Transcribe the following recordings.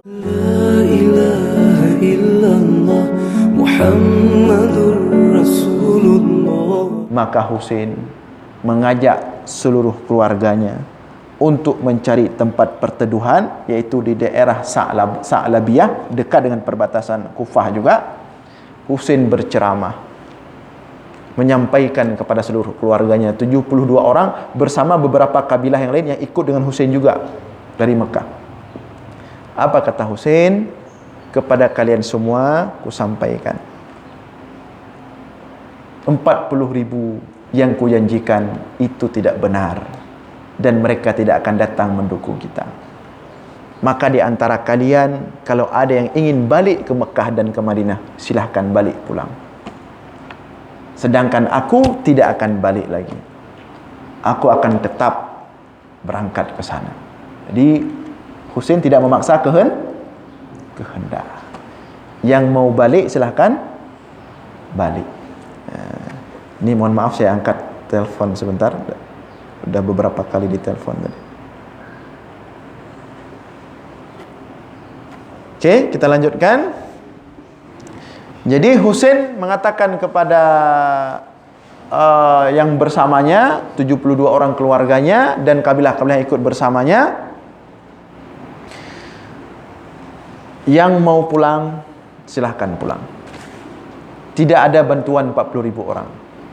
La ilaha illallah Muhammadur Rasulullah. Maka Husain mengajak seluruh keluarganya untuk mencari tempat perteduhan, iaitu di daerah Sa'labiyah, dekat dengan perbatasan Kufah juga. Husain berceramah, menyampaikan kepada seluruh keluarganya, 72 orang bersama beberapa kabilah yang lain yang ikut dengan Husain juga dari Mekah. Apa kata Husain? Kepada kalian semua ku sampaikan, 40.000 yang kujanjikan itu tidak benar, dan mereka tidak akan datang mendukung kita. Maka di antara kalian, kalau ada yang ingin balik ke Mekah dan ke Madinah, silahkan balik pulang. Sedangkan aku tidak akan balik lagi. Aku akan tetap berangkat ke sana. Jadi Husain tidak memaksa kehendak. Yang mau balik silahkan balik. Ini mohon maaf saya angkat telepon sebentar. Sudah beberapa kali ditelepon tadi. Oke, kita lanjutkan. Jadi Husain mengatakan kepada yang bersamanya, 72 orang keluarganya dan kabilah-kabilah yang ikut bersamanya, yang mau pulang silahkan pulang. Tidak ada bantuan 40.000 orang.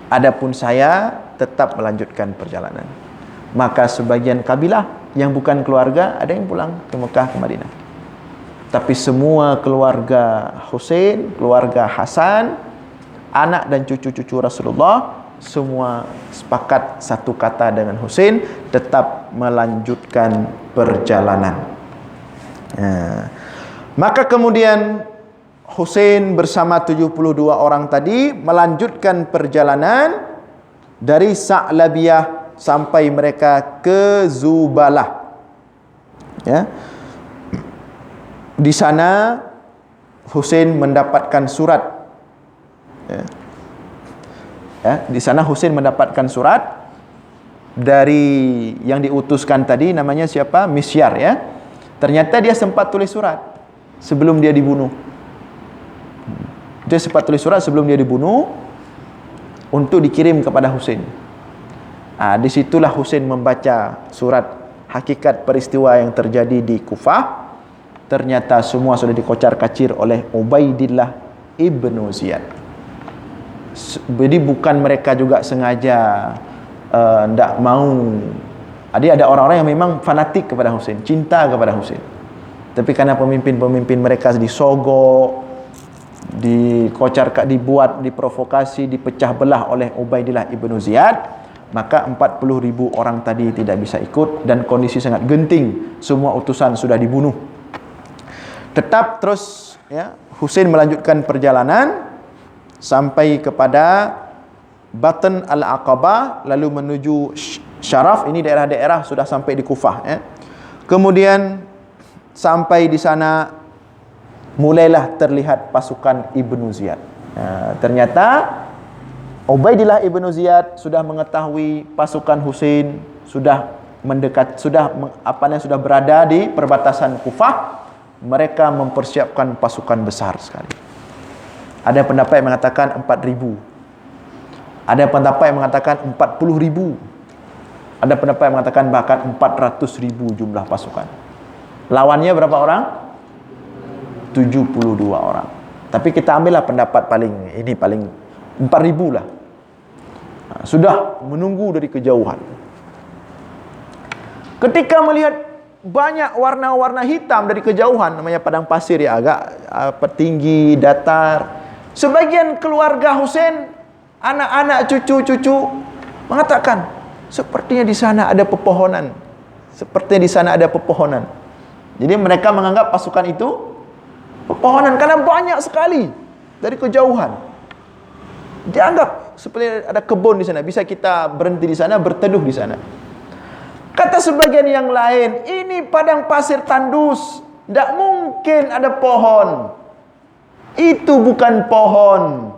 Adapun saya tetap melanjutkan perjalanan. Maka sebagian kabilah yang bukan keluarga ada yang pulang ke Mekah, ke Madinah. Tapi semua keluarga Husain, keluarga Hasan, anak dan cucu-cucu Rasulullah, semua sepakat satu kata dengan Husain, tetap melanjutkan perjalanan. Maka kemudian Husain bersama 72 orang tadi melanjutkan perjalanan dari Sa'labiyah sampai mereka ke Zubalah. Ya. Di sana Husain mendapatkan surat. Di sana Husain mendapatkan surat dari yang diutuskan tadi, namanya siapa? Misyar, ya. Ternyata dia sempat tulis surat sebelum dia dibunuh. Dia sempat tulis surat sebelum dia dibunuh untuk dikirim kepada Husain. Disitulah Husain membaca surat hakikat peristiwa yang terjadi di Kufah. Ternyata semua sudah dikocar-kacir oleh Ubaidillah ibnu Ziyad. Jadi bukan mereka juga sengaja tidak mau. Ada orang-orang yang memang fanatik kepada Husain, cinta kepada Husain. Tapi karena pemimpin-pemimpin mereka disogok, dibuat, diprovokasi, dipecah belah oleh Ubaidillah ibnu Ziyad, maka 40.000 orang tadi tidak bisa ikut dan kondisi sangat genting. Semua utusan sudah dibunuh. Tetap terus, ya, Husain melanjutkan perjalanan sampai kepada Batn al-Aqabah, lalu menuju Syaraf. Ini daerah-daerah sudah sampai di Kufah, ya. Kemudian sampai di sana mulailah terlihat pasukan Ibnu Ziyad. Ternyata Ubaidillah ibnu Ziyad sudah mengetahui pasukan Husain sudah mendekat, sudah berada di perbatasan Kufah. Mereka mempersiapkan pasukan besar sekali. Ada pendapat yang mengatakan 4.000. Ada pendapat yang mengatakan 40.000. Ada pendapat yang mengatakan bahkan 400.000 jumlah pasukan. Lawannya berapa orang? 72 orang. Tapi kita ambillah pendapat paling 4.000 lah. Sudah menunggu dari kejauhan. Ketika melihat banyak warna-warna hitam dari kejauhan, namanya padang pasir, ya, agak tinggi, datar. Sebagian keluarga Husain, anak-anak, cucu-cucu mengatakan, sepertinya di sana ada pepohonan. Sepertinya di sana ada pepohonan. Jadi mereka menganggap pasukan itu pepohonan karena banyak sekali dari kejauhan. Dianggap seperti ada kebun di sana, bisa kita berhenti di sana, berteduh di sana. Kata sebagian yang lain, ini padang pasir tandus, tidak mungkin ada pohon. Itu bukan pohon,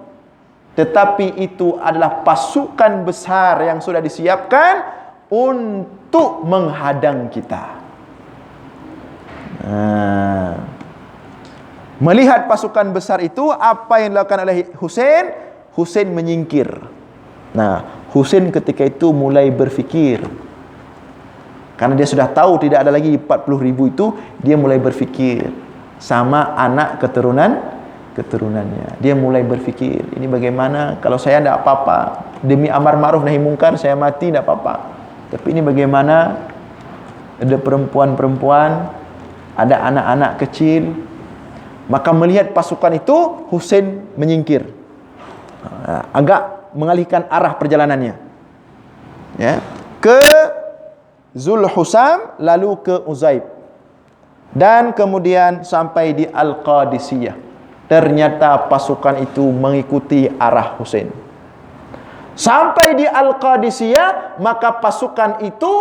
tetapi itu adalah pasukan besar yang sudah disiapkan untuk menghadang kita. Melihat pasukan besar itu, apa yang dilakukan oleh Husain? Husain menyingkir. Nah, Husain ketika itu mulai berfikir. Karena dia sudah tahu tidak ada lagi 40.000 itu, dia mulai berfikir sama anak keturunannya. Dia mulai berfikir, ini bagaimana kalau saya tidak apa-apa, demi amar ma'ruf nahi mungkar saya mati tidak apa-apa. Tapi ini bagaimana ada perempuan-perempuan, ada anak-anak kecil. Maka melihat pasukan itu, Husain menyingkir, agak mengalihkan arah perjalanannya, ya, ke Zulhusam, lalu ke Uzaib, dan kemudian sampai di Al-Qadisiyah. Ternyata pasukan itu mengikuti arah Husain. Sampai di Al-Qadisiyah, maka pasukan itu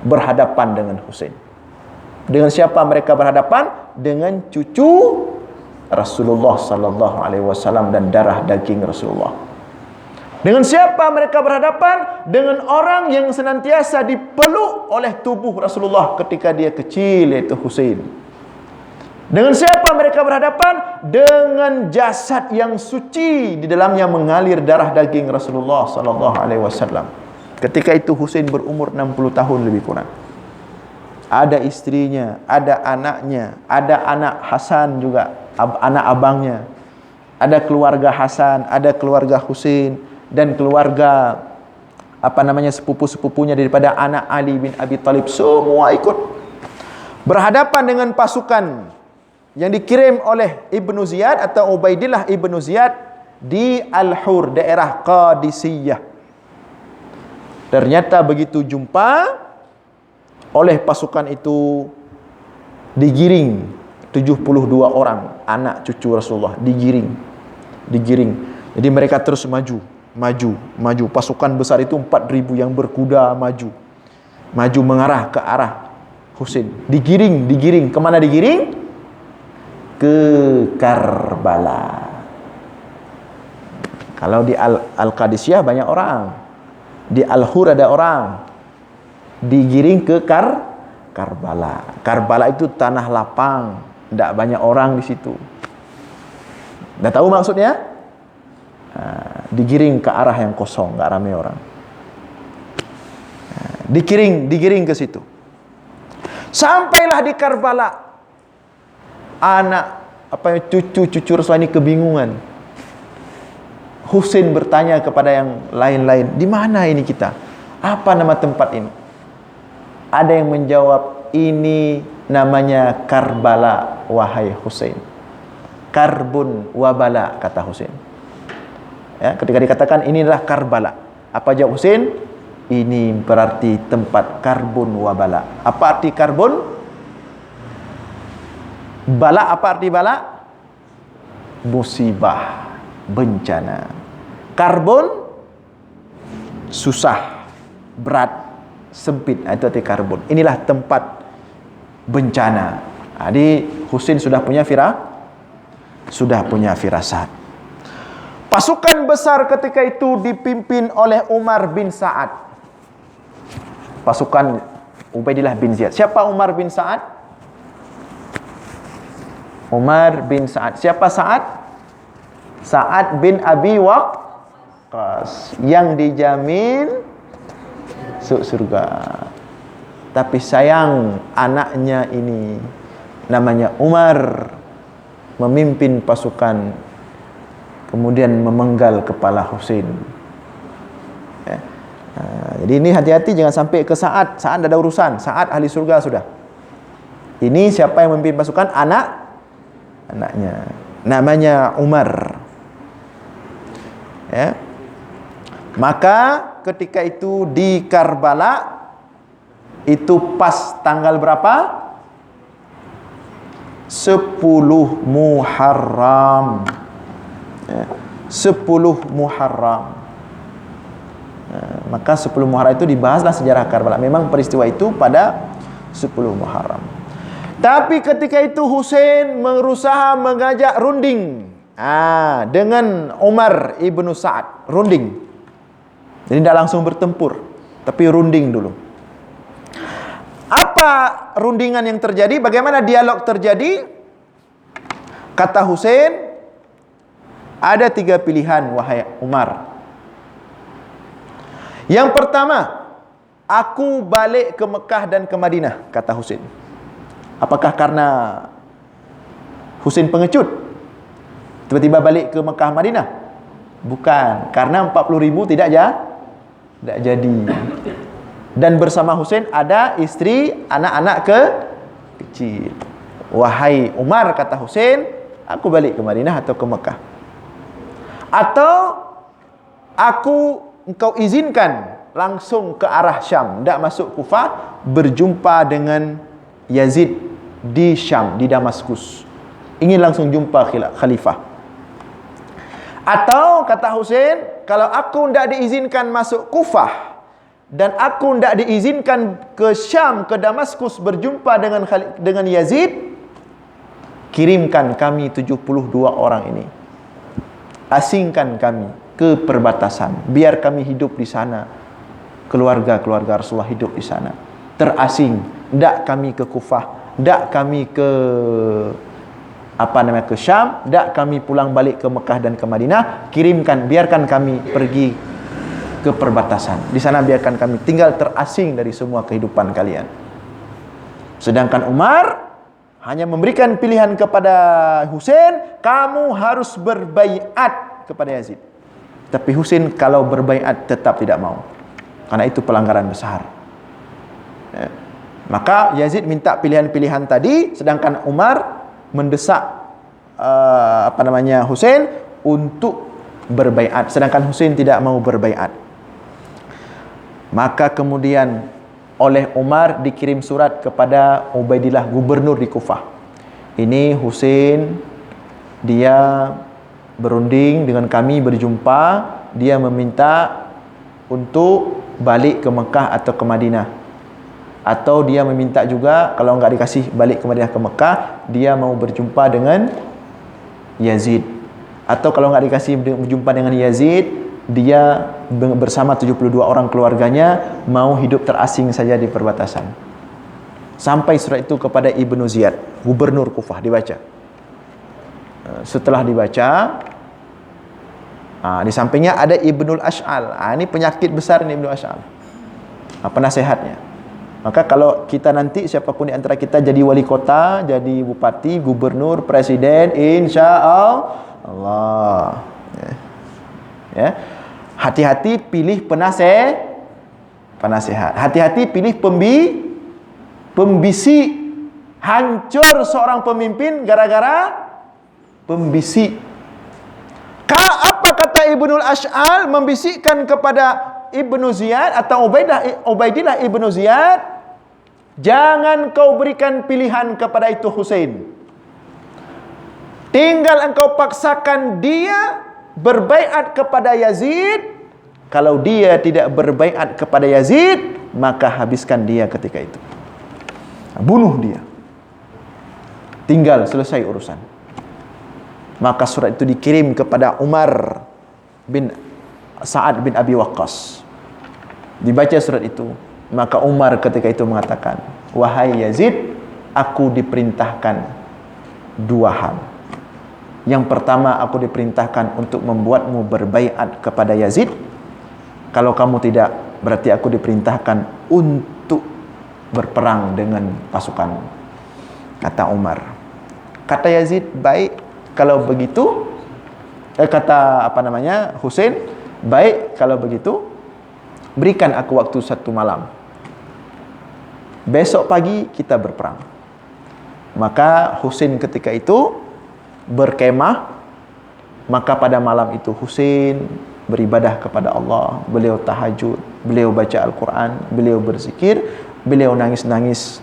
berhadapan dengan Husain. Dengan siapa mereka berhadapan? Dengan cucu Rasulullah sallallahu alaihi wasallam dan darah daging Rasulullah. Dengan siapa mereka berhadapan? Dengan orang yang senantiasa dipeluk oleh tubuh Rasulullah ketika dia kecil, yaitu Husain. Dengan siapa mereka berhadapan? Dengan jasad yang suci, di dalamnya mengalir darah daging Rasulullah sallallahu alaihi wasallam. Ketika itu Husain berumur 60 tahun lebih kurang. Ada istrinya, ada anaknya, ada anak Hasan juga, anak abangnya. Ada keluarga Hasan, ada keluarga Husain, dan keluarga sepupu-sepupunya daripada anak Ali bin Abi Thalib, semua ikut berhadapan dengan pasukan yang dikirim oleh Ibnu Ziyad atau Ubaidillah Ibnu Ziyad di Al-Hur, daerah Qadisiyah. Ternyata begitu jumpa oleh pasukan itu, digiring 72 orang anak cucu Rasulullah, digiring. Jadi mereka terus maju. Pasukan besar itu 4.000 yang berkuda maju mengarah ke arah Husain. Digiring. Kemana digiring? Ke Karbala. Kalau di Al-Qadisiyah banyak orang, di Al-Hur ada orang. Digiring ke Karbala. Karbala itu tanah lapang, tidak banyak orang di situ. Dah tahu maksudnya? Digiring ke arah yang kosong, enggak ramai orang. Digiring ke situ. Sampailah di Karbala. Cucu Rasulullah ini kebingungan. Husain bertanya kepada yang lain-lain, di mana ini kita? Apa nama tempat ini? Ada yang menjawab, ini namanya Karbala, wahai Husain. Karbun wabala, kata Husain. Ya, ketika dikatakan inilah Karbala, apa jawab Husain? Ini berarti tempat karbun wabala. Apa arti karbun? Bala, apa arti bala? Musibah, bencana. Karbun, susah, berat, sempit. Itu arti karbun. Inilah tempat bencana. Jadi Husain sudah punya firasat. Pasukan besar ketika itu dipimpin oleh Umar bin Sa'ad. Pasukan Ubaidillah bin Ziyad. Siapa Umar bin Sa'ad? Umar bin Sa'ad. Siapa Sa'ad? Sa'ad bin Abi Waqqas, yang dijamin surga. Tapi sayang, anaknya ini namanya Umar memimpin pasukan, kemudian memenggal kepala Husain. Jadi ini hati-hati, jangan sampai ke Sa'ad. Sa'ad ada urusan. Sa'ad ahli surga sudah. Ini siapa yang memimpin pasukan? Anaknya. Namanya Umar. Ya. Maka ketika itu di Karbala, itu pas tanggal berapa? 10 Muharram. 10 Muharram. Maka 10 Muharram itu dibahaslah sejarah Karbala. Memang peristiwa itu pada 10 Muharram. Tapi ketika itu Husain berusaha mengajak runding dengan Umar ibnu Sa'ad. Runding. Jadi tidak langsung bertempur, tapi runding dulu. Apa rundingan yang terjadi? Bagaimana dialog terjadi? Kata Husain, ada 3 pilihan wahai Umar. Yang pertama, aku balik ke Mekah dan ke Madinah, kata Husain. Apakah karena Husain pengecut tiba-tiba balik ke Mekah Madinah? Bukan, karena 40.000 tidak jadi. Dan bersama Husain ada istri, anak-anak kecil. Wahai Umar, kata Husain, aku balik ke Madinah atau ke Mekah? Atau engkau izinkan langsung ke arah Syam, tidak masuk Kufah, berjumpa dengan Yazid di Syam, di Damaskus. Ingin langsung jumpa khalifah. Atau kata Husain, kalau aku tidak diizinkan masuk Kufah dan aku tidak diizinkan ke Syam, ke Damaskus berjumpa dengan Yazid, kirimkan kami 72 orang ini. Asingkan kami ke perbatasan, biar kami hidup di sana. Keluarga Rasulullah hidup di sana. Terasing, tidak kami ke Kufah, tidak kami ke ke Syam, tidak kami pulang balik ke Mekah dan ke Madinah. Kirimkan, biarkan kami pergi ke perbatasan. Di sana biarkan kami tinggal terasing dari semua kehidupan kalian. Sedangkan Umar hanya memberikan pilihan kepada Husain, kamu harus berbaiat kepada Yazid. Tapi Husain kalau berbaiat tetap tidak mau, karena itu pelanggaran besar. Maka Yazid minta pilihan-pilihan tadi, sedangkan Umar mendesak Husain untuk berbaiat, sedangkan Husain tidak mau berbaiat. Maka kemudian oleh Umar dikirim surat kepada Ubaidillah, gubernur di Kufah. Ini Husain, dia berunding dengan kami berjumpa, dia meminta untuk balik ke Mekah atau ke Madinah. Atau dia meminta juga kalau enggak dikasih balik ke Madinah ke Mekah, dia mau berjumpa dengan Yazid. Atau kalau enggak dikasih berjumpa dengan Yazid, dia bersama 72 orang keluarganya mau hidup terasing saja di perbatasan. Sampai surat itu kepada Ibnu Ziyad, gubernur Kufah, dibaca. Setelah dibaca, di sampingnya ada Ibnul Ash'al. Ini penyakit besar ini Ibnul Ash'al, penasehatnya. Maka kalau kita nanti, siapapun di antara kita jadi wali kota, jadi bupati, gubernur, presiden, insya Allah, ya. Hati-hati pilih penasehat. Hati-hati pilih pembisik. Hancur seorang pemimpin gara-gara pembisik. Apa kata Ibnul Ash'al membisikkan kepada Ibnu Ziyad atau Ubaidillah Ibnu Ziyad, jangan kau berikan pilihan kepada itu Husain. Tinggal engkau paksakan dia berbaiat kepada Yazid. Kalau dia tidak berbaiat kepada Yazid, maka habiskan dia ketika itu. Bunuh dia. Tinggal selesai urusan. Maka surat itu dikirim kepada Umar bin Sa'ad bin Abi Waqqas. Dibaca surat itu, maka Umar ketika itu mengatakan, wahai Yazid, aku diperintahkan 2 hal. Yang pertama, aku diperintahkan untuk membuatmu berbaiat kepada Yazid. Kalau kamu tidak, berarti aku diperintahkan untuk berperang dengan pasukan. Kata Umar. Kata Yazid, baik, kalau begitu. Husain, baik, kalau begitu berikan aku waktu 1 malam. Besok pagi kita berperang. Maka Husain ketika itu berkemah. Maka pada malam itu Husain beribadah kepada Allah. Beliau tahajud, beliau baca Al-Quran, beliau berzikir, beliau nangis-nangis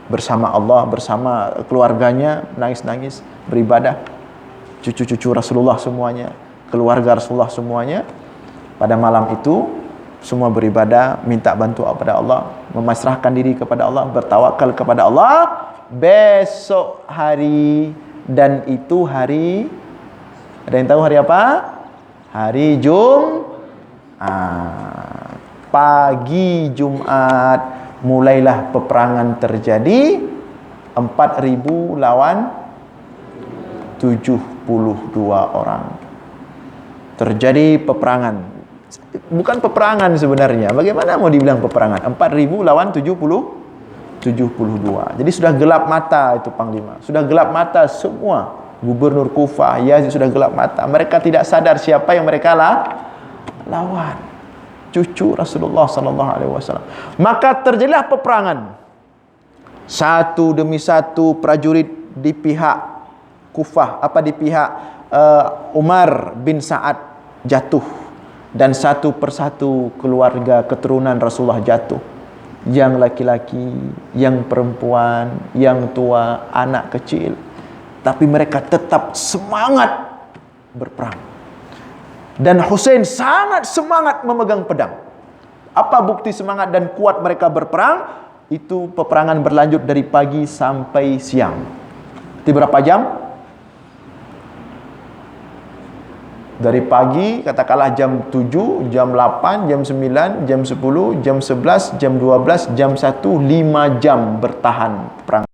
bersama Allah, bersama keluarganya, nangis-nangis beribadah. Cucu-cucu Rasulullah semuanya, keluarga Rasulullah semuanya, pada malam itu semua beribadah, minta bantuan kepada Allah, memasrahkan diri kepada Allah, bertawakal kepada Allah. Besok hari, dan itu hari, ada yang tahu hari apa? Hari Jumat. Pagi Jumat mulailah peperangan terjadi. 4.000 lawan 72 orang. Terjadi peperangan. Bukan peperangan sebenarnya. Bagaimana mau dibilang peperangan? 4.000 lawan 72. Jadi sudah gelap mata itu Panglima. Sudah gelap mata semua. Gubernur Kufah, Yazid sudah gelap mata. Mereka tidak sadar siapa yang mereka lawan. Cucu Rasulullah sallallahu alaihi wasallam. Maka terjadilah peperangan. Satu demi satu prajurit di pihak Kufah, di pihak Umar bin Sa'ad jatuh, dan satu persatu keluarga keturunan Rasulullah jatuh. Yang laki-laki, yang perempuan, yang tua, anak kecil. Tapi mereka tetap semangat berperang. Dan Hussein sangat semangat memegang pedang. Apa bukti semangat dan kuat mereka berperang? Itu peperangan berlanjut dari pagi sampai siang. Itu berapa jam? Dari pagi, katakanlah jam 7, jam 8, jam 9, jam 10, jam 11, jam 12, jam 1, 5 jam bertahan perang.